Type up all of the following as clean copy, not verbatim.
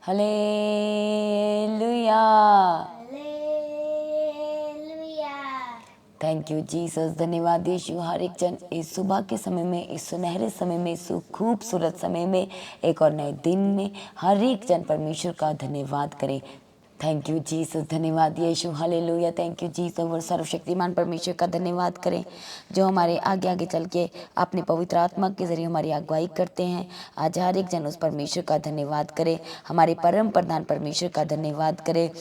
Hallelujah. Thank you Jesus. धन्यवाद यीशु। हर एक जन इस सुबह के समय में, इस सुनहरे समय में, इस खूबसूरत समय में, एक और नए दिन में हर एक जन परमेश्वर का धन्यवाद करे। Thank you Jesus. धन्यवाद यीशु। हालेलुया। Thank you Jesus. और सर्वशक्तिमान परमेश्वर का धन्यवाद करें जो हमारे आगे आगे चल के अपने पवित्र आत्मा के जरिए हमारी अगुवाई करते हैं। आज हर एक जन उस परमेश्वर का धन्यवाद करे। हमारे परम प्रधान परमेश्वर का धन्यवाद करे।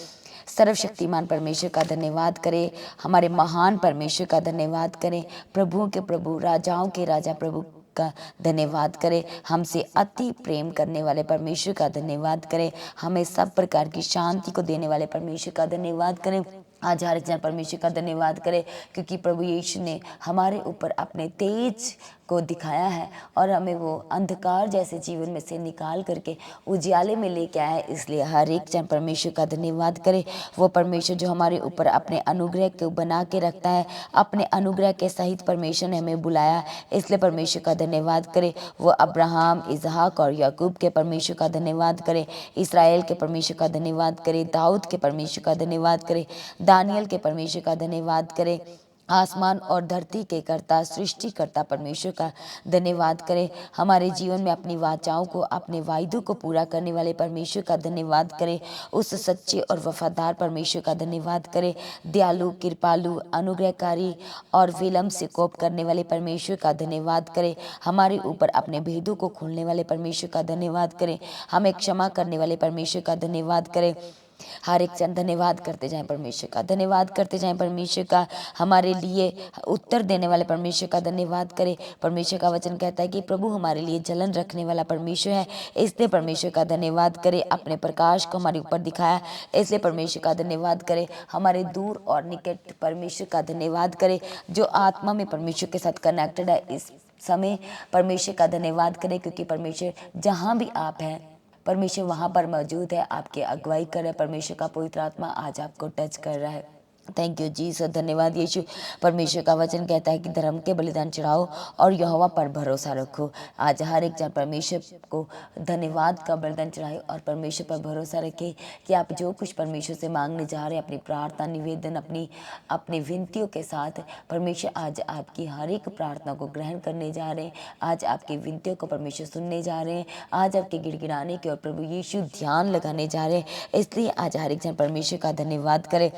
सर्वशक्तिमान परमेश्वर का धन्यवाद करें। हमारे महान परमेश्वर का धन्यवाद करें। प्रभुओं के प्रभु, राजाओं के राजा, प्रभु का धन्यवाद करें। हमसे अति प्रेम करने वाले परमेश्वर का धन्यवाद करें। हमें सब प्रकार की शांति को देने वाले परमेश्वर का धन्यवाद करें। आज हर एक जन परमेश्वर का धन्यवाद करें क्योंकि प्रभु यीशु ने हमारे ऊपर अपने तेज को दिखाया है और हमें वो अंधकार जैसे जीवन में से निकाल करके उजियाले में लेके आया है। इसलिए हर एक जन परमेश्वर का धन्यवाद करे। वो परमेश्वर जो हमारे ऊपर अपने अनुग्रह को बना के रखता है, अपने अनुग्रह के सहित परमेश्वर ने हमें बुलाया, इसलिए परमेश्वर का धन्यवाद करे। वो अब्राहम, इसहाक और याकूब के परमेश्वर का धन्यवाद करे। इसराइल के परमेश्वर का धन्यवाद करे। दाऊद के परमेश्वर का धन्यवाद करे। दानियल के परमेश्वर का धन्यवाद करें। आसमान और धरती के कर्ता, सृष्टिकर्ता परमेश्वर का धन्यवाद करें। हमारे जीवन में अपनी वाचाओं को, अपने वायदों को पूरा करने वाले परमेश्वर का धन्यवाद करें। उस सच्चे और वफादार परमेश्वर का धन्यवाद करें। दयालु, कृपालु, अनुग्रहकारी और विलम्ब से कोप करने वाले परमेश्वर का धन्यवाद करें। हमारे ऊपर अपने भेदों को खोलने वाले परमेश्वर का धन्यवाद करें। हमें क्षमा करने वाले परमेश्वर का धन्यवाद करें। हर एक जन धन्यवाद करते जाएं परमेश्वर का, धन्यवाद करते जाएं परमेश्वर का। हमारे लिए उत्तर देने वाले परमेश्वर का धन्यवाद करें। परमेश्वर का वचन कहता है कि प्रभु हमारे लिए जलन रखने वाला परमेश्वर है, इसलिए परमेश्वर का धन्यवाद करें। अपने प्रकाश को हमारे ऊपर दिखाया, इसलिए परमेश्वर का धन्यवाद करें। हमारे दूर और निकट परमेश्वर का धन्यवाद करें। जो आत्मा में परमेश्वर के साथ कनेक्टेड है इस समय, परमेश्वर का धन्यवाद करें क्योंकि परमेश्वर जहाँ भी आप हैं, परमेश्वर वहाँ पर मौजूद है, आपकी अगुवाई कर रहा है। परमेश्वर का पवित्र आत्मा आज आपको टच कर रहा है। Thank you Jesus. धन्यवाद यीशु। परमेश्वर का वचन कहता है कि धर्म के बलिदान चढ़ाओ और यहोवा पर भरोसा रखो। आज हर एक जन परमेश्वर को धन्यवाद का बलिदान चढ़ाए और परमेश्वर पर भरोसा रखे कि आप जो कुछ परमेश्वर से मांगने जा रहे हैं, अपनी प्रार्थना, निवेदन, अपनी विनतियों के साथ, परमेश्वर आज आपकी हर एक प्रार्थना को ग्रहण करने जा रहे हैं। आज आपकी विनतियों को परमेश्वर सुनने जा रहे हैं। आज आपके गिड़गिड़ाने की और प्रभु यीशु ध्यान लगाने जा रहे हैं। इसलिए आज हर एक जन परमेश्वर का धन्यवाद करे।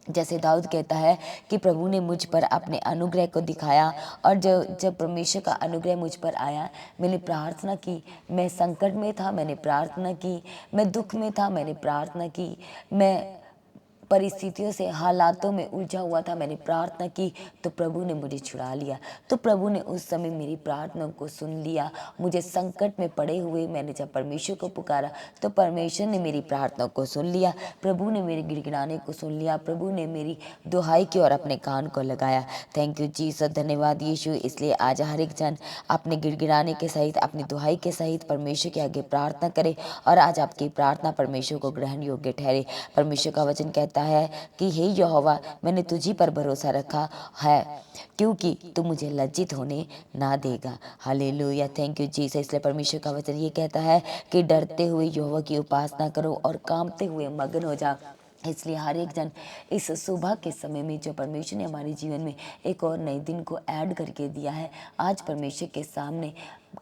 जैसे दाऊद कहता है कि प्रभु ने मुझ पर अपने अनुग्रह को दिखाया और जब परमेश्वर का अनुग्रह मुझ पर आया, मैंने प्रार्थना की। मैं संकट में था, मैंने प्रार्थना की। मैं दुख में था, मैंने प्रार्थना की। मैं परिस्थितियों से, हालातों में उलझा हुआ था, मैंने प्रार्थना की तो प्रभु ने मुझे छुड़ा लिया। तो प्रभु ने उस समय मेरी प्रार्थना को सुन लिया। मुझे संकट में पड़े हुए मैंने जब परमेश्वर को पुकारा तो परमेश्वर ने मेरी प्रार्थना को सुन लिया। प्रभु ने मेरे गिड़गिड़ाने को सुन लिया। प्रभु ने मेरी दुहाई की और अपने कान को लगाया। Thank you Jesus. धन्यवाद यीशु। इसलिए आज हर एक जन अपने गिड़गिड़ाने के सहित, अपनी दुहाई के सहित परमेश्वर के आगे प्रार्थना करे और आज आपकी प्रार्थना परमेश्वर को ग्रहण योग्य ठहरे। परमेश्वर का वचन कहता है कि हे यहोवा, मैंने तुझी पर भरोसा रखा है क्योंकि तू मुझे लज्जित होने ना देगा। हालेलुया। Thank you Jesus. इसलिए परमेश्वर का वचन ये कहता है कि डरते हुए यहोवा की उपासना करो और कांपते हुए मगन हो जा। इसलिए हर एक जन इस सुबह के समय में जो परमेश्वर ने हमारे जीवन में एक और नए दिन को ऐड करके दिया है, आज परमेश्वर के सामने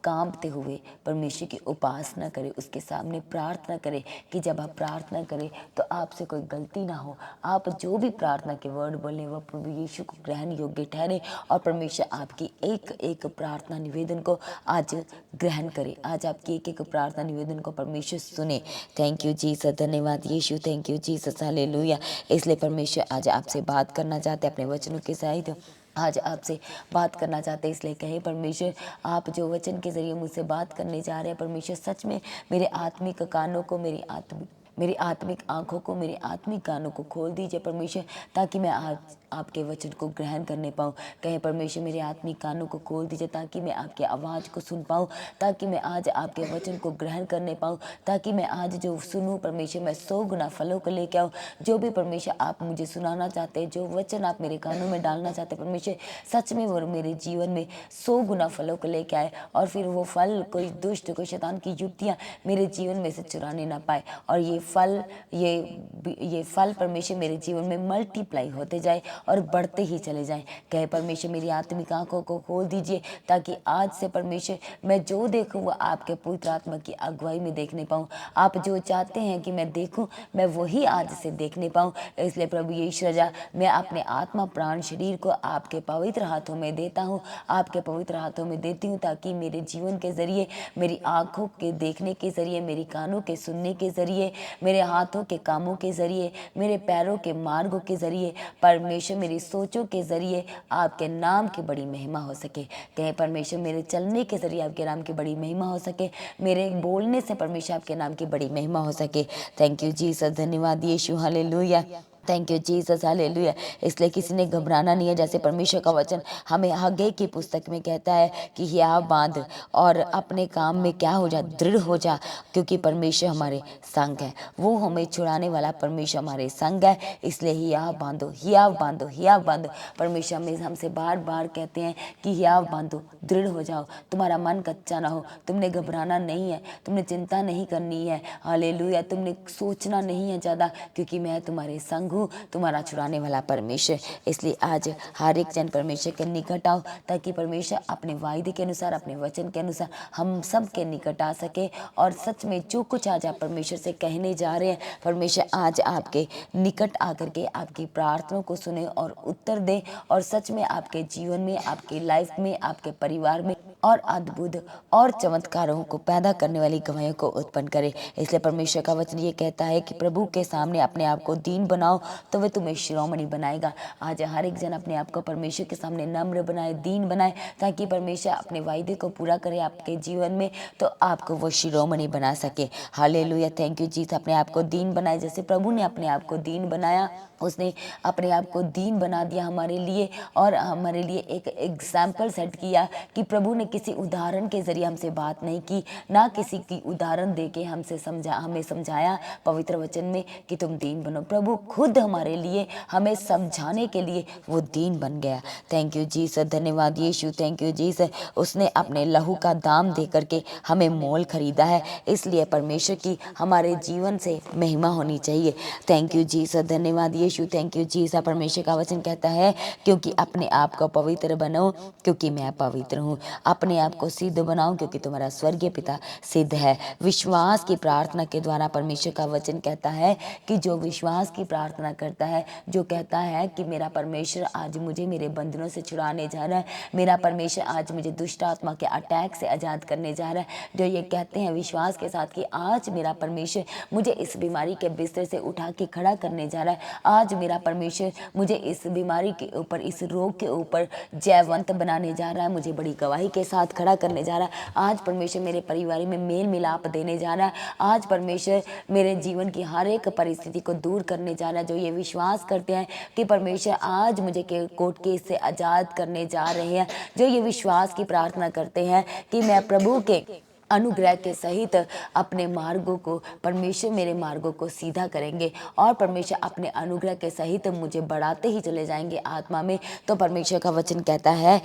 कांपते हुए परमेश्वर की उपासना करें, उसके सामने प्रार्थना करें कि जब आप प्रार्थना करें तो आपसे कोई गलती ना हो। आप जो भी प्रार्थना के वर्ड बोलें वह प्रभु यीशु को ग्रहण योग्य ठहरे और परमेश्वर आपकी एक एक प्रार्थना निवेदन को आज ग्रहण करे। आज आपकी एक एक प्रार्थना निवेदन को परमेश्वर सुने। Thank you Jesus. धन्यवाद यीशु। Thank you Jesus. हालेलुया। इसलिए परमेश्वर आज आपसे बात करना चाहते हैं अपने वचनों के सहित। आज आपसे बात करना चाहते हैं, इसलिए कहें परमेश्वर आप जो वचन के जरिए मुझसे बात करने जा रहे हैं, परमेश्वर सच में मेरे आत्मिक कानों को, मेरी आत्मिक आंखों को, मेरे आत्मिक कानों को खोल दीजिए परमेश्वर, ताकि मैं आज आपके वचन को ग्रहण करने पाऊँ। कहे परमेश्वर मेरे आत्मिक कानों को खोल दीजिए ताकि मैं आपकी आवाज़ को सुन पाऊँ, ताकि मैं आज आपके वचन को ग्रहण करने पाऊँ, ताकि मैं आज जो सुनूँ परमेश्वर मैं 100 गुना फलों को लेके आऊँ। जो भी परमेश्वर आप मुझे सुनाना चाहते हैं, जो वचन आप मेरे कानों में डालना चाहते हैं परमेश्वर, सच में वो मेरे जीवन में 100 गुना फलों को लेके आए, और फिर वो फल कोई दुष्ट कोई शैतान की युक्तियाँ मेरे जीवन में से चुराने ना पाए, और ये फल परमेश्वर मेरे जीवन में मल्टीप्लाई होते जाए और बढ़ते ही चले जाएं। कहे परमेश्वर मेरी आत्मिक आंखों को खोल दीजिए ताकि आज से परमेश्वर मैं जो देखूं वो आपके पवित्र आत्मा की अगुवाई में देखने पाऊं। आप जो चाहते हैं कि मैं देखूं मैं वही आज से देखने पाऊं। इसलिए प्रभु यीशु राजा, मैं अपने आत्मा प्राण शरीर को आपके पवित्र हाथों में देता हूँ, आपके पवित्र हाथों में देती हूँ, ताकि मेरे जीवन के जरिए, मेरी आंखों के देखने के जरिए, मेरी कानों के सुनने के जरिए, मेरे हाथों के कामों के जरिए, मेरे पैरों के मार्गों के जरिए, परमेश्वर मेरी सोचों के जरिए आपके नाम की बड़ी महिमा हो सके। कहे परमेश्वर मेरे चलने के जरिए आपके नाम की बड़ी महिमा हो सके, मेरे बोलने से परमेश्वर आपके नाम की बड़ी महिमा हो सके। थैंक यू जीसस, धन्यवाद यीशु, hallelujah. Thank you Jesus, hallelujah. इसलिए किसी ने घबराना नहीं है। जैसे परमेश्वर का वचन हमें हग्गे की पुस्तक में कहता है कि हियाव बांध और अपने काम में क्या हो जा, दृढ़ हो जा, क्योंकि परमेश्वर हमारे संग है। वो हमें छुड़ाने वाला परमेश्वर हमारे संग है। इसलिए हियाव बांधो, हियाव बांधो, हियाव बांधो। परमेश्वर हमें हमसे बार बार कहते हैं कि हियाव बांधो, दृढ़ हो जाओ, तुम्हारा मन कच्चा ना हो, तुमने घबराना नहीं है, तुमने चिंता नहीं करनी है, हालेलुया। तुमने सोचना नहीं है ज़्यादा, क्योंकि मैं तुम्हारे संग हूँ, तुम्हारा छुड़ाने वाला परमेश्वर। इसलिए आज हर एक जन परमेश्वर के निकट आओ, ताकि परमेश्वर अपने वायदे के अनुसार, अपने वचन के अनुसार हम सब के निकट आ सके। और सच में जो कुछ आज आप परमेश्वर से कहने जा रहे हैं, परमेश्वर आज आपके निकट आकर के आपकी प्रार्थनाओं को सुने और उत्तर दे, और सच में आपके जीवन में, आपकी लाइफ में, आपके परिवार में और अद्भुत और चमत्कारों को पैदा करने वाली गवाहियों को उत्पन्न करे। इसलिए परमेश्वर का वचन ये कहता है कि प्रभु के सामने अपने आप को दीन बनाओ तो वह तुम्हें शिरोमणि बनाएगा। आज हर एक जन अपने आप को परमेश्वर के सामने नम्र बनाए, दीन बनाए, ताकि परमेश्वर अपने वायदे को पूरा करे आपके जीवन में, तो आपको वो शिरोमणि बना सके। Hallelujah, thank you Jesus. अपने आप को दीन बनाए, जैसे प्रभु ने अपने आप को दीन बनाया, उसने अपने आप को दीन बना दिया हमारे लिए, और हमारे लिए एक एग्जाम्पल सेट किया कि प्रभु ने किसी उदाहरण के जरिए हमसे बात नहीं की, ना किसी की उदाहरण देके हमें समझाया पवित्र वचन में कि तुम दीन बनो। प्रभु खुद हमारे लिए हमें समझाने के लिए वो दीन बन गया। थैंक यू जीसस, धन्यवाद यीशु, थैंक यू जीसस। उसने अपने लहू का दाम दे करके हमें मोल खरीदा है। इसलिए परमेश्वर की हमारे जीवन से महिमा होनी चाहिए। थैंक यू जीसस, धन्यवाद यीशु, थैंक यू जीसस। परमेश्वर का वचन कहता है क्योंकि अपने आप को पवित्र बनो, क्योंकि मैं पवित्र हूँ। अपने आप को सिद्ध बनाओ, क्योंकि तुम्हारा स्वर्गीय पिता सिद्ध है। विश्वास की प्रार्थना के द्वारा परमेश्वर का वचन कहता है कि जो विश्वास की प्रार्थना करता है, जो कहता है कि मेरा परमेश्वर आज मुझे मेरे बंधनों से छुड़ाने जा रहा है, मेरा परमेश्वर आज मुझे दुष्ट आत्मा के अटैक से आज़ाद करने जा रहा है, जो ये कहते हैं विश्वास के साथ कि आज मेरा परमेश्वर मुझे इस बीमारी के बिस्तर से उठा के खड़ा करने जा रहा है, आज मेरा परमेश्वर मुझे इस बीमारी के ऊपर, इस रोग के ऊपर जयवंत बनाने जा रहा है, मुझे बड़ी गवाही के साथ खड़ा करने जा रहा है। आज परमेश्वर मेरे परिवार में मेल मिलाप देने जा रहा है। आज परमेश्वर मेरे जीवन की हर एक परिस्थिति को दूर करने जा रहा है। जो ये विश्वास करते हैं कि परमेश्वर आज मुझे कोर्ट केस से आज़ाद करने जा रहे हैं, जो ये विश्वास की प्रार्थना करते हैं कि मैं प्रभु के अनुग्रह के सहित अपने मार्गों को, परमेश्वर मेरे मार्गों को सीधा करेंगे, और परमेश्वर अपने अनुग्रह के सहित मुझे बढ़ाते ही चले जाएंगे आत्मा में। तो परमेश्वर का वचन कहता है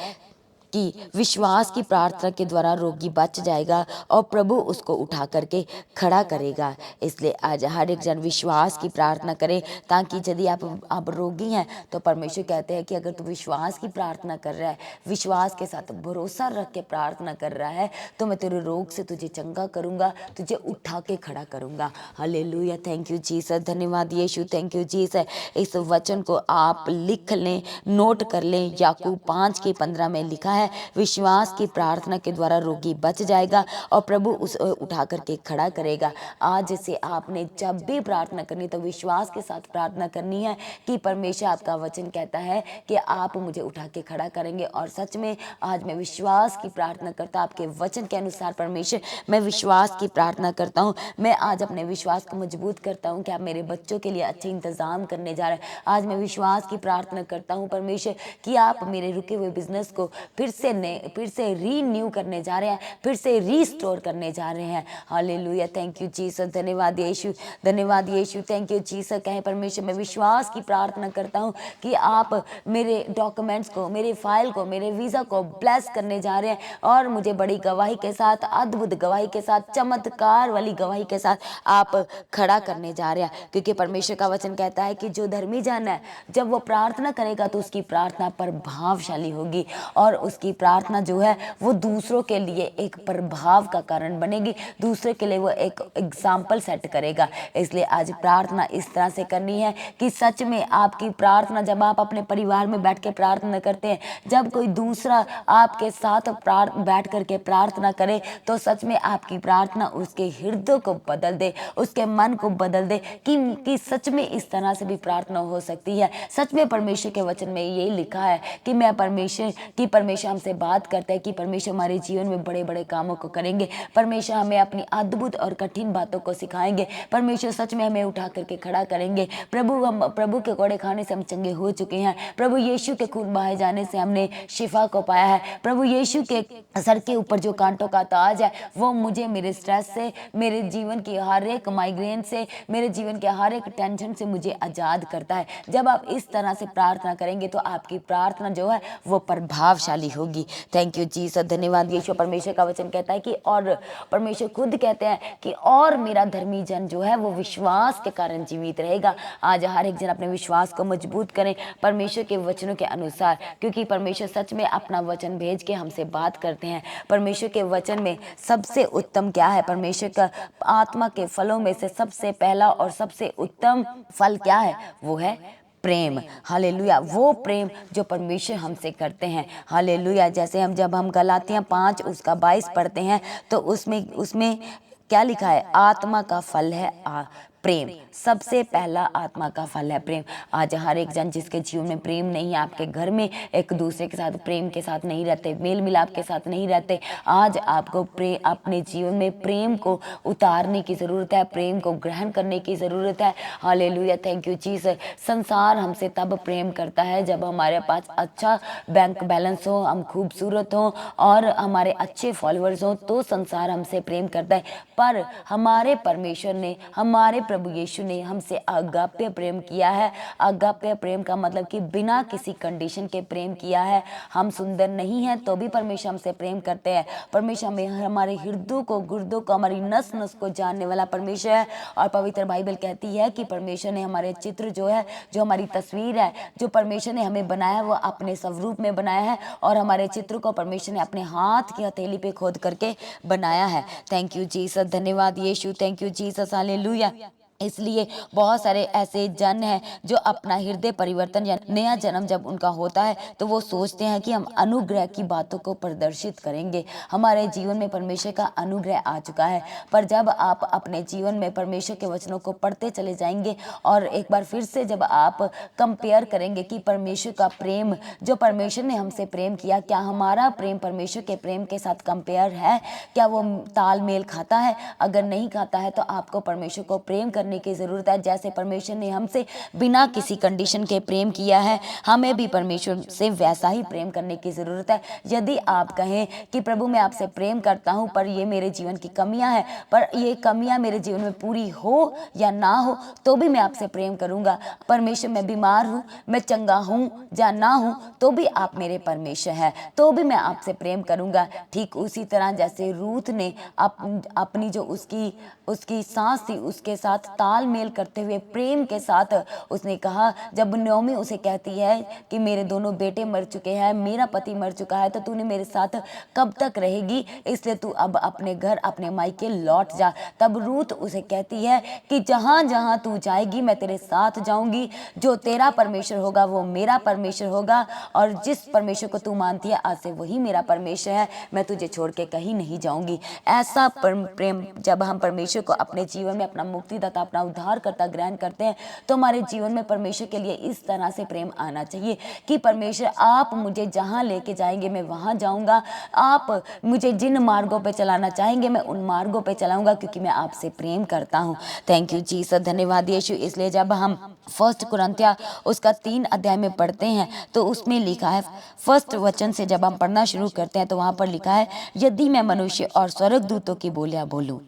कि विश्वास की प्रार्थना के द्वारा रोगी बच जाएगा और प्रभु उसको उठा करके खड़ा करेगा। इसलिए आज हर एक जन विश्वास की प्रार्थना करे, ताकि यदि आप रोगी हैं तो परमेश्वर कहते हैं कि अगर तू विश्वास की प्रार्थना कर रहा है, विश्वास के साथ भरोसा रख के प्रार्थना कर रहा है, तो मैं तेरे रोग से तुझे चंगा करूंगा, तुझे उठा के खड़ा करूंगा। हालेलुया, थैंक यू जीसस, धन्यवाद यीशु, थैंक यू जीसस। इस वचन को आप लिख लें, नोट कर लें। याकूब 5:15 में लिखा है है, विश्वास की प्रार्थना के द्वारा रोगी बच जाएगा और प्रभु उस उठा करके खड़ा करेगा। आज से आपने जब भी प्रार्थना करनी तो विश्वास के साथ प्रार्थना करनी है कि परमेश्वर, आपका वचन कहता है कि आप मुझे उठा के खड़ा करेंगे। और सच में आज मैं विश्वास की प्रार्थना करता, आपके वचन के अनुसार परमेश्वर मैं विश्वास की प्रार्थना करता हूँ। मैं आज अपने विश्वास को मजबूत करता हूँ कि आप मेरे बच्चों के लिए अच्छे इंतजाम करने जा रहे हैं। आज मैं विश्वास की प्रार्थना करता हूँ परमेश्वर कि आप मेरे रुके हुए बिजनेस को फिर से रीन्यू करने जा रहे हैं, फिर से रीस्टोर करने जा रहे हैं। हालेलुया, थैंक यू जीसस, धन्यवाद यीशु, धन्यवाद यीशु, थैंक यू जीसस। कहे परमेश्वर मैं विश्वास की प्रार्थना करता हूँ कि आप मेरे डॉक्यूमेंट्स को, मेरे फाइल को, मेरे वीज़ा को ब्लेस करने जा रहे हैं और मुझे बड़ी गवाही के साथ, अद्भुत गवाही के साथ, चमत्कार वाली गवाही के साथ आप खड़ा करने जा रहे हैं। क्योंकि परमेश्वर का वचन कहता है कि जो धर्मी जन है जब वो प्रार्थना करेगा तो उसकी प्रार्थना प्रभावशाली होगी और उसकी प्रार्थना जो है वो दूसरों के लिए एक प्रभाव का कारण बनेगी, दूसरे के लिए वो एक एग्जाम्पल सेट करेगा। इसलिए आज प्रार्थना इस तरह से करनी है कि सच में आपकी प्रार्थना, जब आप अपने परिवार में बैठ के प्रार्थना करते हैं, जब कोई दूसरा आपके साथ बैठ करके प्रार्थना करे तो सच में आपकी प्रार्थना उसके हृदय को बदल दे, उसके मन को बदल दे कि सच में इस तरह से भी प्रार्थना हो सकती है। सच में परमेश्वर के वचन में यही लिखा है कि परमेश्वर हमसे बात करता है कि परमेश्वर हमारे जीवन में बड़े बड़े कामों को करेंगे, परमेश्वर हमें अपनी अद्भुत और कठिन बातों को सिखाएंगे, परमेश्वर सच में हमें उठा करके खड़ा करेंगे। प्रभु के कोड़े खाने से हम चंगे हो चुके हैं, प्रभु यीशु के खून बहाए जाने से हमने शिफा को पाया है, प्रभु यीशु के सर के ऊपर जो कांटों का ताज है वो मुझे मेरे स्ट्रेस से, मेरे जीवन की हर एक माइग्रेन से, मेरे जीवन के हर एक टेंशन से मुझे आज़ाद करता है। जब आप इस तरह से प्रार्थना करेंगे तो आपकी प्रार्थना जो है वो प्रभावशाली होगी। थैंक यू जीसस, धन्यवाद यीशु। परमेश्वर का वचन कहता है कि और परमेश्वर खुद कहते हैं कि और मेरा धर्मी जन जो है वो विश्वास के कारण जीवित रहेगा। आज हर एक जन अपने विश्वास को मजबूत करें परमेश्वर के वचनों के अनुसार, क्योंकि परमेश्वर सच में अपना वचन भेज के हमसे बात करते हैं। परमेश्वर के वचन में सबसे उत्तम क्या है? परमेश्वर का आत्मा के फलों में से सबसे पहला और सबसे उत्तम फल क्या है? वो है प्रेम। हालेलुया, वो प्रेम जो परमेश्वर हमसे करते हैं। हालेलुया, जैसे जब हम गलातियाँ 5 उसका 22 पढ़ते हैं तो उसमें क्या लिखा है? आत्मा का फल है प्रेम। सबसे पहला आत्मा का फल है प्रेम। आज हर एक जन जिसके जीवन में प्रेम नहीं है, आपके घर में एक दूसरे के साथ प्रेम के साथ नहीं रहते, मेल मिलाप के साथ नहीं रहते, आज आपको अपने जीवन में प्रेम को उतारने की ज़रूरत है, प्रेम को ग्रहण करने की ज़रूरत है। Hallelujah, thank you Jesus. संसार हमसे तब प्रेम करता है जब हमारे पास अच्छा बैंक बैलेंस हो, हम खूबसूरत हों और हमारे अच्छे फॉलोअर्स हों, तो संसार हमसे प्रेम करता है। पर हमारे परमेश्वर ने, हमारे प्रभु यीशु ने हमसे अगाप्य प्रेम किया है। अगाप्य प्रेम का मतलब कि बिना किसी कंडीशन के प्रेम किया है। हम सुंदर नहीं हैं तो भी परमेश्वर हमसे प्रेम करते हैं। परमेश्वर में हमारे हृदय को, गुर्दों को, हमारी नस नस को जानने वाला परमेश्वर है। और पवित्र बाइबल कहती है कि परमेश्वर ने हमारे चित्र जो है, जो हमारी तस्वीर है, जो परमेश्वर ने हमें बनाया वो अपने स्वरूप में बनाया है और हमारे चित्र को परमेश्वर ने अपने हाथ की हथेली पे खोद करके बनाया है। थैंक यू जीसस, धन्यवाद यीशु, थैंक यू जीसस, हालेलुया। इसलिए बहुत सारे ऐसे जन हैं जो अपना हृदय परिवर्तन या नया जन्म जब उनका होता है तो वो सोचते हैं कि हम अनुग्रह की बातों को प्रदर्शित करेंगे। हमारे जीवन में परमेश्वर का अनुग्रह आ चुका है, पर जब आप अपने जीवन में परमेश्वर के वचनों को पढ़ते चले जाएंगे और एक बार फिर से जब आप कंपेयर करेंगे कि परमेश्वर का प्रेम, जो परमेश्वर ने हमसे प्रेम किया, क्या हमारा प्रेम परमेश्वर के प्रेम के साथ कंपेयर है? क्या वो तालमेल खाता है? अगर नहीं खाता है तो आपको परमेश्वर को प्रेम करने की जरूरत है। जैसे परमेश्वर ने हमसे बिना किसी कंडीशन के प्रेम किया है, हमें भी परमेश्वर से वैसा ही प्रेम करने की जरूरत है। यदि आप कहें कि प्रभु मैं आपसे प्रेम करता हूं पर ये मेरे जीवन की कमियां हैं, पर ये कमियां मेरे जीवन में पूरी हो या ना हो तो भी मैं आपसे प्रेम करूंगा। परमेश्वर मैं बीमार हूं, मैं चंगा हूं या ना हूं तो भी आप मेरे परमेश्वर हैं, तो भी मैं आपसे प्रेम करूंगा। ठीक उसी तरह जैसे रूथ ने अपनी जो उसकी सास थी उसके साथ तालमेल करते हुए प्रेम के साथ उसने कहा, जब नयोमी उसे कहती है कि मेरे दोनों बेटे मर चुके हैं, मेरा पति मर चुका है, तो तूने मेरे साथ कब तक रहेगी, इसलिए तू अब अपने घर अपने मायके लौट जा। तब रूथ उसे कहती है कि जहां जहां तू जाएगी मैं तेरे साथ जाऊंगी, जो तेरा परमेश्वर होगा वो मेरा परमेश्वर होगा, और जिस परमेश्वर को तू मानती है आज से वही मेरा परमेश्वर है, मैं तुझे छोड़ के कहीं नहीं जाऊंगी। ऐसा प्रेम जब हम परमेश्वर को अपने जीवन में अपना मुक्तिदाता अपना उद्धारकर्ता ग्रहण करते हैं तो हमारे जीवन में परमेश्वर के लिए इस तरह से प्रेम आना चाहिए कि परमेश्वर आप मुझे जहां लेके जाएंगे मैं वहां जाऊंगा, आप मुझे जिन मार्गों पे चलाना चाहेंगे मैं उन मार्गों पे चलाऊंगा, क्योंकि मैं आपसे प्रेम करता हूं। थैंक यू जीसस, धन्यवाद यीशु। इसलिए जब हम 1 कुरिन्थियों उसका 3 अध्याय में पढ़ते हैं तो उसमें लिखा है, फर्स्ट वचन से जब हम पढ़ना शुरू करते हैं तो वहां पर लिखा है, यदि मैं मनुष्य और स्वर्गदूतों की बोलियां बोलूं।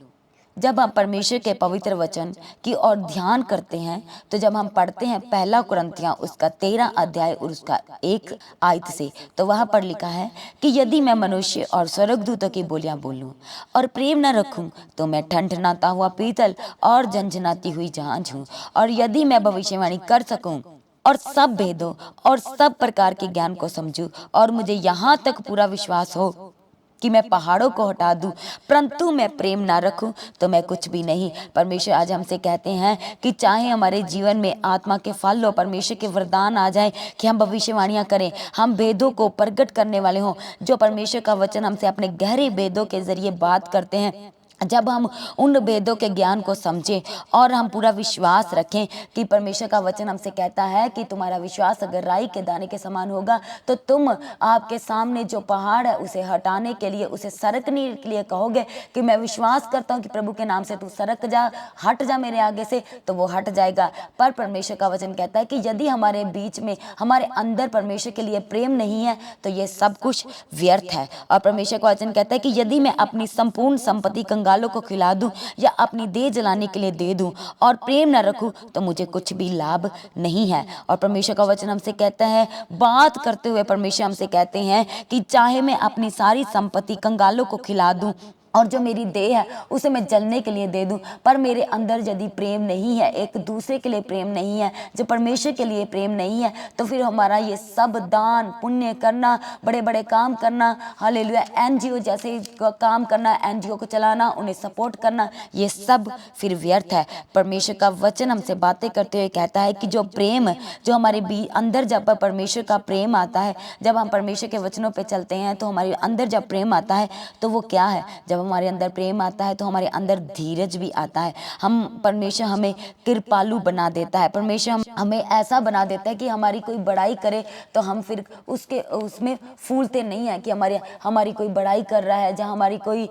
जब हम परमेश्वर के पवित्र वचन की ओर ध्यान करते हैं तो जब हम पढ़ते हैं 1 कुरिन्थियों उसका 13 अध्याय और उसका 1 आयत से, तो वहां पर लिखा है कि यदि मैं मनुष्य और स्वर्गदूतों की बोलियां बोलूं और प्रेम न रखूं तो मैं ठनठनाता हुआ पीतल और झनझनाती हुई झांझ हूं, और यदि मैं भविष्यवाणी कर सकूं और सब भेदों और सब प्रकार के ज्ञान को समझूं, और मुझे यहाँ तक पूरा विश्वास हो कि मैं पहाड़ों को हटा दूं, परंतु मैं प्रेम ना रखूं तो मैं कुछ भी नहीं। परमेश्वर आज हमसे कहते हैं कि चाहे हमारे जीवन में आत्मा के फल हो, परमेश्वर के वरदान आ जाए कि हम भविष्यवाणियां करें, हम भेदों को प्रकट करने वाले हों, जो परमेश्वर का वचन हमसे अपने गहरे भेदों के जरिए बात करते हैं, जब हम उन भेदों के ज्ञान को समझें और हम पूरा विश्वास रखें कि परमेश्वर का वचन हमसे कहता है कि तुम्हारा विश्वास अगर राई के दाने के समान होगा तो तुम आपके सामने जो पहाड़ है उसे हटाने के लिए, उसे सरकने के लिए कहोगे कि मैं विश्वास करता हूं कि प्रभु के नाम से तू सरक जा, हट जा मेरे आगे से, तो वो हट जाएगा। पर परमेश्वर का वचन कहता है कि यदि हमारे बीच में हमारे अंदर परमेश्वर के लिए प्रेम नहीं है तो ये सब कुछ व्यर्थ है। और परमेश्वर का वचन कहता है कि यदि मैं अपनी संपूर्ण संपत्ति कंगालों को खिला दूं या अपनी देह जलाने के लिए दे दूं और प्रेम न रखूं तो मुझे कुछ भी लाभ नहीं है। और परमेश्वर का वचन हमसे कहता है, बात करते हुए परमेश्वर हमसे कहते हैं कि चाहे मैं अपनी सारी संपत्ति कंगालों को खिला दूं और जो मेरी देह है उसे मैं जलने के लिए दे दूं, पर मेरे अंदर यदि प्रेम नहीं है, एक दूसरे के लिए प्रेम नहीं है, जो परमेश्वर के लिए प्रेम नहीं है, तो फिर हमारा ये सब दान पुण्य करना, बड़े बड़े काम करना, हालेलुया, एनजीओ जैसे काम करना, एनजीओ को चलाना, उन्हें सपोर्ट करना, ये सब फिर व्यर्थ है। परमेश्वर का वचन हमसे बातें करते हुए कहता है कि जो प्रेम जो हमारे अंदर जब परमेश्वर का प्रेम आता है, जब हम परमेश्वर के वचनों पर चलते हैं तो हमारे अंदर जब प्रेम आता है तो वो क्या है, जब हमारे अंदर प्रेम आता है तो हमारे अंदर धीरज भी आता है। हम परमेश्वर हमें कृपालु बना देता है, परमेश्वर हमें ऐसा बना देता है कि हमारी कोई बड़ाई करे तो हम फिर उसमें फूलते नहीं है कि हमारी कोई बड़ाई कर रहा है, जहाँ हमारी कोई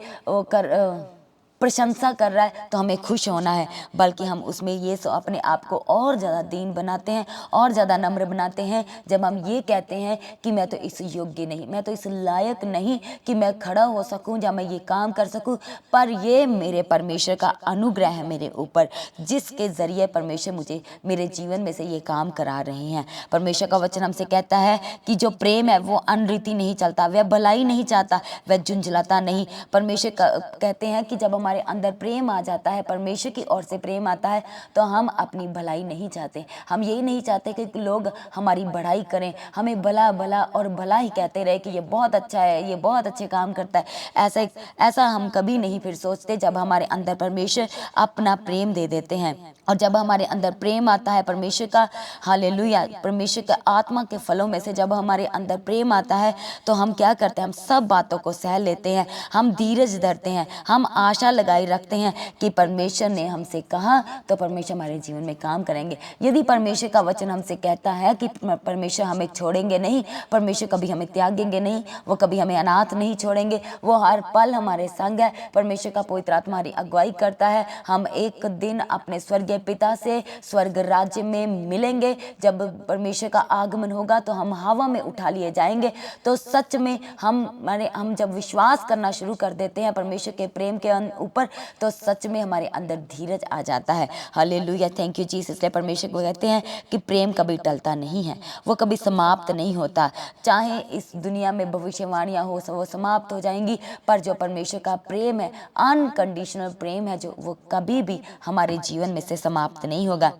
प्रशंसा कर रहा है तो हमें खुश होना है, बल्कि हम उसमें ये अपने आप को और ज़्यादा दीन बनाते हैं और ज़्यादा नम्र बनाते हैं, जब हम ये कहते हैं कि मैं तो इस योग्य नहीं, मैं तो इस लायक नहीं कि मैं खड़ा हो सकूं या मैं ये काम कर सकूं, पर ये मेरे परमेश्वर का अनुग्रह है मेरे ऊपर, जिसके ज़रिए परमेश्वर मुझे मेरे जीवन में से ये काम करा रहे हैं। परमेश्वर का वचन हमसे कहता है कि जो प्रेम है वो अनरीति नहीं चलता, वह भलाई नहीं चाहता, वह झुंझलाता नहीं। परमेश्वर कहते हैं कि जब हमारे अंदर प्रेम आ जाता है, परमेश्वर की ओर से प्रेम आता है, तो हम अपनी भलाई नहीं चाहते, हम यही नहीं चाहते कि लोग हमारी बढ़ाई करें, हमें भला भला और भला ही कहते रहे कि ये बहुत अच्छा है, ये बहुत अच्छे काम करता है। ऐसा हम कभी नहीं फिर सोचते जब हमारे अंदर परमेश्वर अपना प्रेम दे देते हैं। और जब हमारे अंदर प्रेम आता है परमेश्वर का, हालेलुया, परमेश्वर के आत्मा के फलों में से जब हमारे अंदर प्रेम आता है तो हम क्या करते हैं, हम सब बातों को सह लेते हैं, हम धीरज धरते हैं, हम आशा लगाई रखते हैं कि परमेश्वर ने हमसे कहा तो परमेश्वर हमारे जीवन में काम करेंगे। यदि परमेश्वर का वचन हमसे कहता है कि परमेश्वर हमें छोड़ेंगे नहीं, परमेश्वर कभी हमें त्यागेंगे नहीं, वो कभी हमें अनाथ नहीं छोड़ेंगे, वो हर पल हमारे संग है, परमेश्वर का पवित्र आत्मा हमारी अगुवाई करता है। हम एक दिन अपने स्वर्गीय पिता से स्वर्ग राज्य में मिलेंगे, जब परमेश्वर का आगमन होगा तो हम हवा में उठा लिए जाएंगे। तो सच में हम जब विश्वास करना शुरू कर देते हैं परमेश्वर के प्रेम के ऊपर, तो सच में हमारे अंदर धीरज आ जाता है। Hallelujah, thank you Jesus. इसलिए परमेश्वर को कहते हैं कि प्रेम कभी टलता नहीं है, वो कभी समाप्त नहीं होता। चाहे इस दुनिया में भविष्यवाणियाँ हो, वो समाप्त हो जाएंगी, पर जो परमेश्वर का प्रेम है, अनकंडीशनल प्रेम है, जो वो कभी भी हमारे जीवन में से समाप्त नहीं होगा।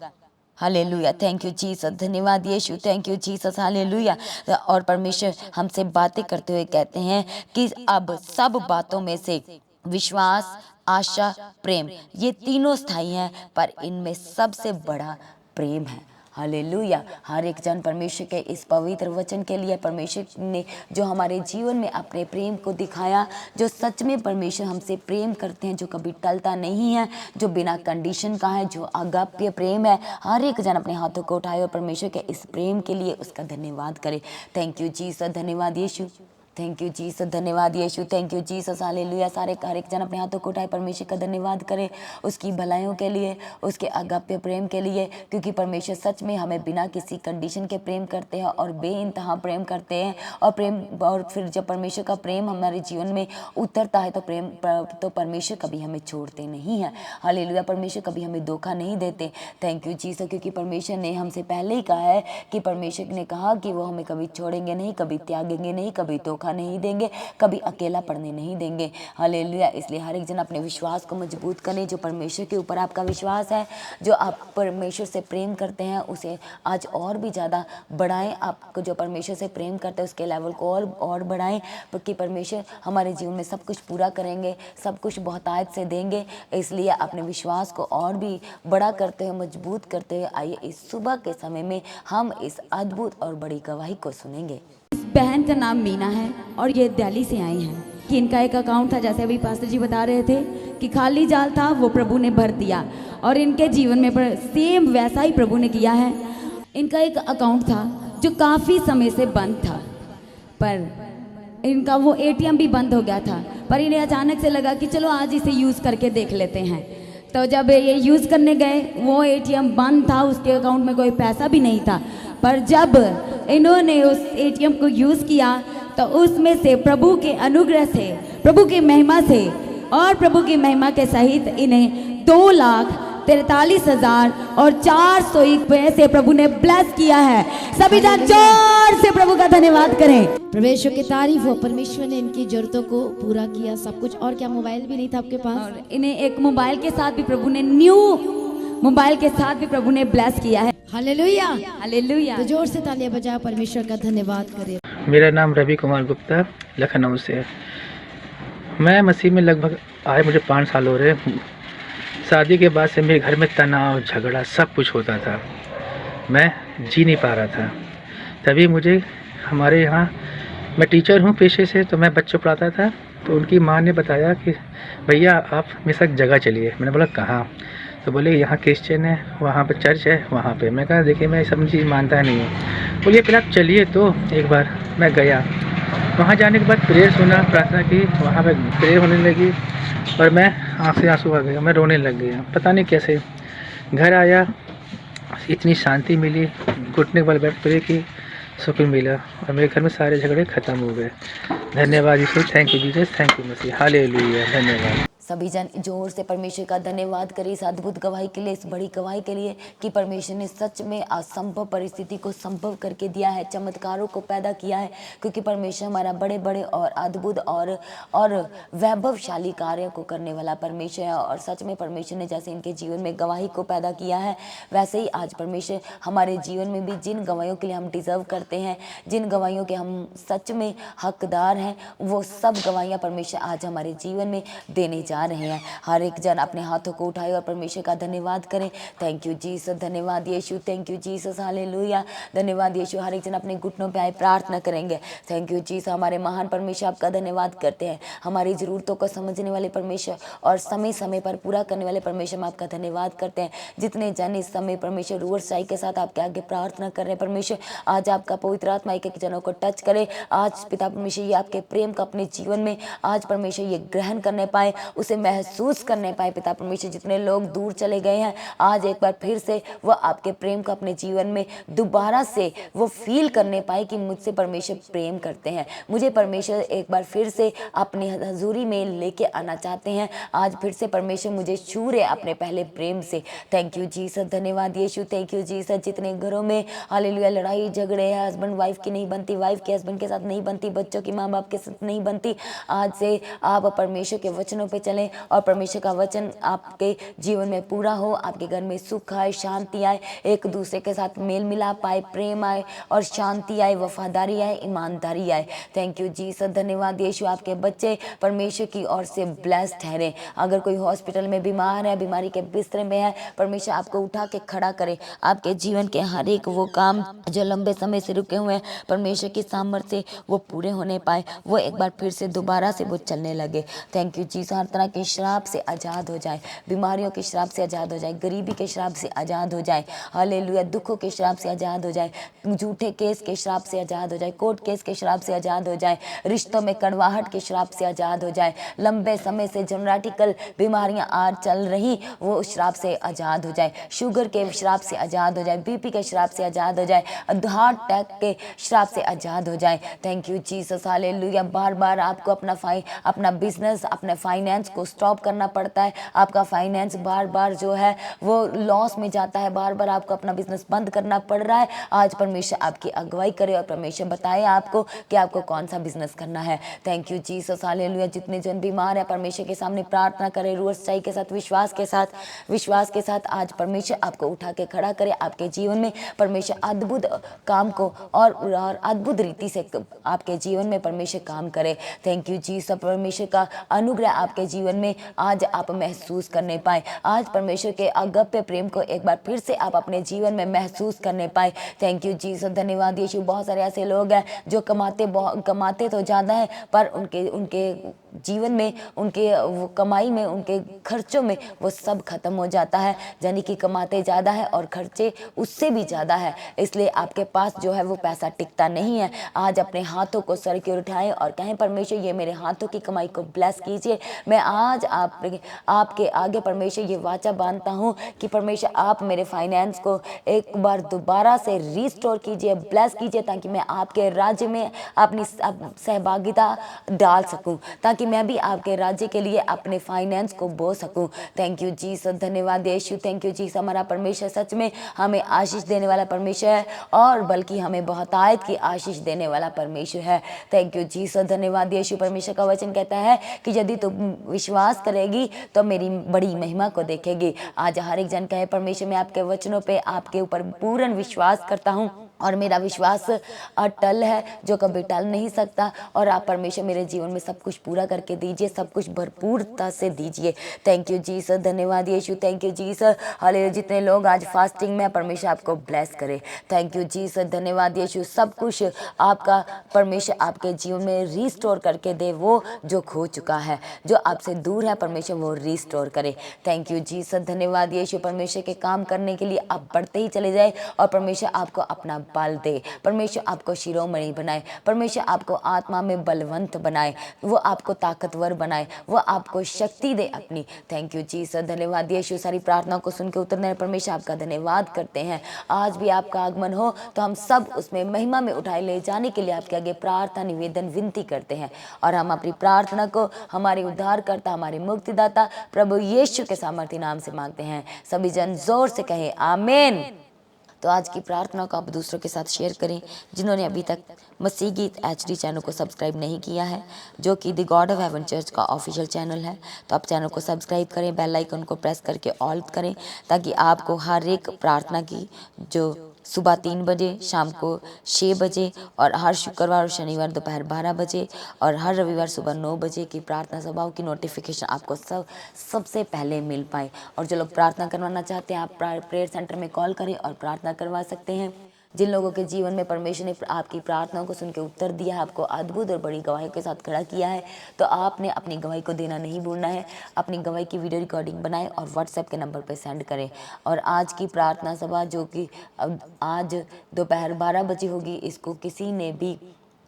हालेलुया, थैंक यू जीसस, धन्यवाद यीशु, थैंक यू जीसस, हालेलुया। और परमेश्वर हमसे बातें करते हुए कहते हैं कि अब सब बातों में से विश्वास, आशा, प्रेम, ये तीनों स्थायी हैं, पर इनमें सबसे बड़ा प्रेम है। हालेलुया। हर एक जन परमेश्वर के इस पवित्र वचन के लिए, परमेश्वर ने जो हमारे जीवन में अपने प्रेम को दिखाया, जो सच में परमेश्वर हमसे प्रेम करते हैं, जो कभी टलता नहीं है, जो बिना कंडीशन का है, जो अगाप्य प्रेम है, हर एक जन अपने हाथों को उठाए और परमेश्वर के इस प्रेम के लिए उसका धन्यवाद करे। थैंक यू जीसस, धन्यवाद यीशु, थैंक यू जीसस, धन्यवाद यीशु, थैंक यू जीसस, हालेलुया। सारे हर एक जन अपने हाथों को उठाए परमेश्वर का धन्यवाद करे उसकी भलाइयों के लिए, उसके अगाप्य प्रेम के लिए, क्योंकि परमेश्वर सच में हमें बिना किसी कंडीशन के प्रेम करते हैं और बेइंतहा प्रेम करते हैं। और फिर जब परमेश्वर का प्रेम हमारे जीवन में उतरता है तो परमेश्वर कभी हमें छोड़ते नहीं है। हालेलुया, परमेश्वर कभी हमें धोखा नहीं देते। थैंक यू जीसस, क्योंकि परमेश्वर ने हमसे पहले ही कहा है कि परमेश्वर ने कहा कि वो हमें कभी छोड़ेंगे नहीं, कभी त्यागेंगे नहीं, कभी धोखा नहीं देंगे, कभी अकेला पड़ने नहीं देंगे। हालेलुया। इसलिए हर एक जन अपने विश्वास को मजबूत करें। जो परमेश्वर के ऊपर आपका विश्वास है, जो आप परमेश्वर से प्रेम करते हैं, उसे आज और भी ज़्यादा बढ़ाएं। आपको जो परमेश्वर से प्रेम करते हैं उसके लेवल को और बढ़ाएं, क्योंकि परमेश्वर हमारे जीवन में सब कुछ पूरा करेंगे, सब कुछ बहुतायत से देंगे। इसलिए अपने विश्वास को और भी बड़ा करते हुए, मजबूत करते हुए आइए इस सुबह के समय में हम इस अद्भुत और बड़ी गवाही को सुनेंगे। बहन का नाम मीना है और ये दिल्ली से आई हैं कि इनका एक अकाउंट था, जैसे अभी पास्टर जी बता रहे थे कि खाली जाल था वो प्रभु ने भर दिया, और इनके जीवन में सेम वैसा ही प्रभु ने किया है। इनका एक अकाउंट था जो काफ़ी समय से बंद था, पर इनका वो एटीएम भी बंद हो गया था, पर इन्हें अचानक से लगा कि चलो आज इसे यूज़ करके देख लेते हैं। तो जब ये यूज़ करने गए, वो एटीएम बंद था, उसके अकाउंट में कोई पैसा भी नहीं था। पर जब इन्होंने उस एटीएम को यूज़ किया तो उसमें से प्रभु के अनुग्रह से, प्रभु की महिमा से और प्रभु की महिमा के सहित इन्हें 2,43,401 रुपये से प्रभु ने ब्लेस किया है। सभी जन जोर से प्रभु का धन्यवाद करें। परमेश्वर की तारीफ हो। परमेश्वर ने इनकी जरूरतों को पूरा किया, सब कुछ। और क्या मोबाइल भी नहीं था आपके पास? और इन्हें एक मोबाइल के साथ भी प्रभु ने, न्यू मोबाइल के साथ भी प्रभु ने ब्लेस किया है। Hallelujah, hallelujah. तो जोर से तालियां बजा परमेश्वर का धन्यवाद करें। मेरा नाम रवि कुमार गुप्ता, लखनऊ से है। मैं मसीह में लगभग आए मुझे 5 साल हो रहे। शादी के बाद से मेरे घर में तनाव, झगड़ा, सब कुछ होता था। मैं जी नहीं पा रहा था। तभी मुझे हमारे यहाँ, मैं टीचर हूँ पेशे से, तो मैं बच्चों पढ़ाता था। तो उनकी माँ ने बताया कि भैया आप मेरे साथ जगह चलिए। मैंने बोला कहाँ? तो बोले यहाँ क्रिश्चियन है, वहाँ पे चर्च है, वहाँ पे। मैं कहा देखिए मैं सब चीज़ मानता नहीं हूँ। बोलिए फिर आप चलिए। तो एक बार मैं गया, वहाँ जाने के बाद प्रेयर सुना, प्रार्थना की, वहाँ पे प्रेयर होने लगी और मैं आँख से आंसू आ गया, मैं रोने लग गया। पता नहीं कैसे। घर आया, इतनी शांति मिली, घुटने के बल बैठ प्रे की, सुकून मिला और मेरे घर में सारे झगड़े ख़त्म हो गए। धन्यवाद यीशु, thank you Jesus, thank you मसीह, हालेलुया, धन्यवाद। सभी जन जोर से परमेश्वर का धन्यवाद करें इस अद्भुत गवाही के लिए, इस बड़ी गवाही के लिए कि परमेश्वर ने सच में असंभव परिस्थिति को संभव करके दिया है, चमत्कारों को पैदा किया है। क्योंकि परमेश्वर हमारा बड़े बड़े और अद्भुत और वैभवशाली कार्य को करने वाला परमेश्वर है। और सच में परमेश्वर ने जैसे इनके जीवन में गवाही को पैदा किया है, वैसे ही आज परमेश्वर हमारे जीवन में भी जिन गवाहियों के लिए हम डिजर्व करते हैं, जिन गवाहियों के हम सच में हकदार हैं, वो सब गवाहियाँ परमेश्वर आज हमारे जीवन में देने जा रहे हैं। हर एक जन अपने हाथों को उठाए और परमेश्वर का धन्यवाद करें। थैंक यू जीसस, धन्यवाद यीशु, थैंक यू जीसस, हालेलुया, धन्यवाद यीशु। हर एक जन अपने घुटनों पे आए प्रार्थना करेंगे। थैंक यू जीसस, हमारे महान परमेश्वर आपका धन्यवाद करते हैं। हमारी ज़रूरतों को समझने वाले परमेश्वर और समय समय पर पूरा करने वाले परमेश्वर हम आपका धन्यवाद करते हैं। जितने जन इस समय परमेश्वर रूअर साई के साथ आपके आगे प्रार्थना कर रहे हैं, परमेश्वर आज आपका पवित्र आत्मा एक एक जनों को टच करे। आज पिता परमेश्वर ये आपके प्रेम का अपने जीवन में आज परमेश्वर ये ग्रहण करने पाए, उसे महसूस करने पाए पिता परमेश्वर। जितने लोग दूर चले गए हैं, आज एक बार फिर से वो आपके प्रेम को अपने जीवन में दोबारा से वो फील करने पाए कि मुझसे परमेश्वर प्रेम करते हैं, मुझे परमेश्वर एक बार फिर से अपनी हजूरी में लेके आना चाहते हैं। आज फिर से परमेश्वर मुझे छू रहे अपने पहले प्रेम से। थैंक यू जीसस, धन्यवाद यीशु, थैंक यू जीसस। जितने घरों में हालेलुया लड़ाई झगड़े हैं, हस्बैंड वाइफ की नहीं बनती, वाइफ के हस्बैंड के साथ नहीं बनती, बच्चों की माँ बाप के साथ नहीं बनती, आज से आप परमेश्वर के वचनों पे चलें और परमेश्वर का वचन आपके जीवन में पूरा हो, आपके घर में सुख आए, शांति आए, एक दूसरे के साथ मेल मिलाप आए, प्रेम आए और शांति आए, वफादारी आए, ईमानदारी आए। थैंक यू जीसस, धन्यवाद यीशु। आपके बच्चे परमेश्वर की ओर से ब्लेस्ड ठहरे। अगर कोई हॉस्पिटल में बीमार है, बीमारी के बिस्तर में है, परमेश्वर आपको उठा के खड़ा करे। आपके जीवन के हर एक वो काम जो लंबे समय से रुके हुए हैं, परमेश्वर की सामर्थ्य से वो पूरे होने पाए, वो एक बार फिर से दोबारा से वो चलने लगे। Thank you Jesus. हर तरह के श्राप से आज़ाद हो जाए, बीमारियों के श्राप से आज़ाद हो जाए, गरीबी के श्राप से आज़ाद हो जाए, हालेलुया, दुखों के श्राप से आज़ाद हो जाए, झूठे केस के श्राप से आज़ाद हो जाए, कोर्ट केस के श्राप से आज़ाद हो जाए, रिश्तों में कड़वाहट के श्राप से आज़ाद हो जाए, लंबे समय से जेनेटिकल बीमारियां आज चल रही वो श्राप से आज़ाद हो जाए, शुगर के श्राप से आज़ाद हो जाए, बीपी के श्राप से आज़ाद हो जाए, हार्ट अटैक के श्राप से आज़ाद हो जाए। Thank you Jesus, hallelujah. बार बार आपको अपना बिजनेस, अपने फाइनेंस को स्टॉप करना पड़ता है, आपका फाइनेंस बार बार जो है वो लॉस में जाता है, बार बार आपको अपना बिजनेस बंद करना पड़ रहा है। आज परमेश्वर आपकी अगुवाई करे और परमेश्वर बताए आपको कि आपको कौन सा बिजनेस करना है। Thank you Jesus, hallelujah. जितने जन बीमार है, परमेश्वर के सामने प्रार्थना करें, रूह सच्चाई के साथ, विश्वास के साथ आज परमेश्वर आपको उठा के खड़ा करे। आपके जीवन में परमेश्वर अद्भुत काम को और अद्भुत रीति से आपके जीवन में परमेश्वर काम करे। Thank you Jesus. परमेश्वर का अनुग्रह आपके जीवन में आज आप महसूस करने पाए। आज परमेश्वर के अगप्य प्रेम को एक बार फिर से आप अपने जीवन में महसूस करने पाए। थैंक यू जीसस, धन्यवाद यीशु। बहुत सारे ऐसे लोग हैं जो कमाते तो ज़्यादा है, पर उनके जीवन में, उनके वो कमाई में, उनके खर्चों में वो सब खत्म हो जाता है। यानी कि कमाते ज़्यादा है और खर्चे उससे भी ज़्यादा है, इसलिए आपके पास जो है वो पैसा टिकता नहीं है। आज अपने हाथों को सर की ओर उठाएं और कहें, परमेश्वर ये मेरे हाथों की कमाई को ब्लेस कीजिए। मैं आज आपके आगे परमेश्वर ये वाचा बांधता हूँ कि परमेश्वर आप मेरे फाइनेंस को एक बार दोबारा से रिस्टोर कीजिए, ब्लेस कीजिए, ताकि मैं आपके राज्य में अपनी सहभागिता डाल सकूं, ताकि मैं भी आपके राज्य के लिए अपने फाइनेंस को बो सकूं। थैंक यू जीसस, धन्यवाद यीशु। Thank you Jesus. हमारा परमेश्वर सच में हमें आशीष देने वाला परमेश्वर है और बल्कि हमें बहुतायत की आशीष देने वाला परमेश्वर है। थैंक यू जीसस, धन्यवाद यीशु। परमेश्वर का वचन कहता है कि यदि तुम विश्वास करेगी तो मेरी बड़ी महिमा को देखेगी। आज हर एक जन कहे, परमेश्वर मैं आपके वचनों पे आपके ऊपर पूर्ण विश्वास करता हूँ और मेरा विश्वास अटल है जो कभी टल नहीं सकता, और आप परमेश्वर मेरे जीवन में सब कुछ पूरा करके दीजिए, सब कुछ भरपूरता से दीजिए। थैंक यू जीसस, धन्यवाद यीशु। Thank you Jesus, hallelujah. जितने लोग आज फास्टिंग में, परमेश्वर आपको ब्लेस करे। थैंक यू जीसस, धन्यवाद यीशु। सब कुछ आपका परमेश्वर आपके जीवन में रिस्टोर करके दे, वो जो खो चुका है, जो आपसे दूर है, परमेश्वर वो रिस्टोर करे। थैंक यू जीसस, धन्यवाद यीशु। परमेश्वर के काम करने के लिए आप बढ़ते ही चले जाए और परमेश्वर आपको अपना बल दे, परमेश्वर आपको शिरोमणि बनाए, परमेश्वर आपको आत्मा में बलवंत बनाए, वो आपको ताकतवर बनाए, वो आपको शक्ति दे अपनी। थैंक यू जीसस, धन्यवाद यीशु। सारी प्रार्थनाओं को सुन के उतरने परमेश्वर आपका धन्यवाद करते हैं। आज भी आपका आगमन हो तो हम सब उसमें महिमा में उठाए ले जाने के लिए आपके आगे प्रार्थना, निवेदन, विनती करते हैं, और हम अपनी प्रार्थना को हमारे उद्धारकर्ता, हमारे मुक्तिदाता प्रभु यीशु के सामर्थी नाम से मांगते हैं। सभी जन जोर से कहें आमीन। तो आज की प्रार्थना को आप दूसरों के साथ शेयर करें। जिन्होंने अभी तक मसीह गीत HD चैनल को सब्सक्राइब नहीं किया है, जो कि the God of haven church का ऑफिशियल चैनल है, तो आप चैनल को सब्सक्राइब करें, बेल आइकन को प्रेस करके ऑल करें, ताकि आपको हर एक प्रार्थना की जो सुबह 3 बजे, शाम को 6 बजे और हर शुक्रवार और शनिवार दोपहर 12 बजे और हर रविवार सुबह 9 बजे की प्रार्थना सभाओं की नोटिफिकेशन आपको सबसे पहले मिल पाए। और जो लोग प्रार्थना करवाना चाहते हैं, आप प्रेयर सेंटर में कॉल करें और प्रार्थना करवा सकते हैं। जिन लोगों के जीवन में परमेश्वर ने आपकी प्रार्थनाओं को सुन के उत्तर दिया है, आपको अद्भुत और बड़ी गवाही के साथ खड़ा किया है, तो आपने अपनी गवाही को देना नहीं भूलना है। अपनी गवाही की वीडियो रिकॉर्डिंग बनाएं और व्हाट्सएप के नंबर पर सेंड करें। और आज की प्रार्थना सभा जो कि आज दोपहर 12 बजे होगी, इसको किसी ने भी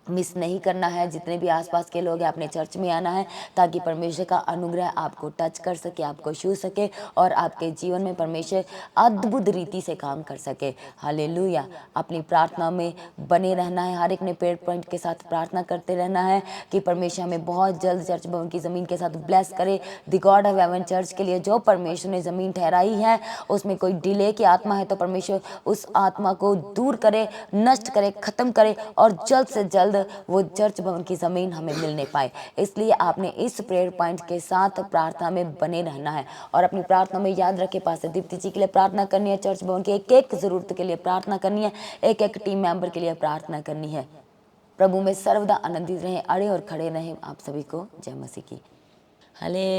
मिस नहीं करना है। जितने भी आसपास के लोग हैं अपने चर्च में आना है, ताकि परमेश्वर का अनुग्रह आपको टच कर सके, आपको छू सके और आपके जीवन में परमेश्वर अद्भुत रीति से काम कर सके। हालेलुया। अपनी प्रार्थना में बने रहना है। हर एक ने प्रेयर पॉइंट के साथ प्रार्थना करते रहना है कि परमेश्वर हमें बहुत जल्द चर्च भवन की ज़मीन के साथ ब्लेस करे। The God of haven church के लिए जो परमेश्वर ने ज़मीन ठहराई है, उसमें कोई डिले की आत्मा है तो परमेश्वर उस आत्मा को दूर करे, नष्ट करे, ख़त्म करे और जल्द से जल्द वो चर्च भवन की ज़मीन हमें मिलने पाए। इसलिए आपने इस प्रेयर पॉइंट के साथ प्रार्थना में बने रहना है और अपनी प्रार्थना में याद रखे पास्टर दीप्ति जी के लिए प्रार्थना करनी है, चर्च भवन की एक एक ज़रूरत के लिए प्रार्थना करनी है, एक एक टीम मेंबर के लिए प्रार्थना करनी है। प्रभु में सर्वदा आनंदित रहें, अड़े और खड़े रहें। आप सभी को जय मसीह की। हालेलुया।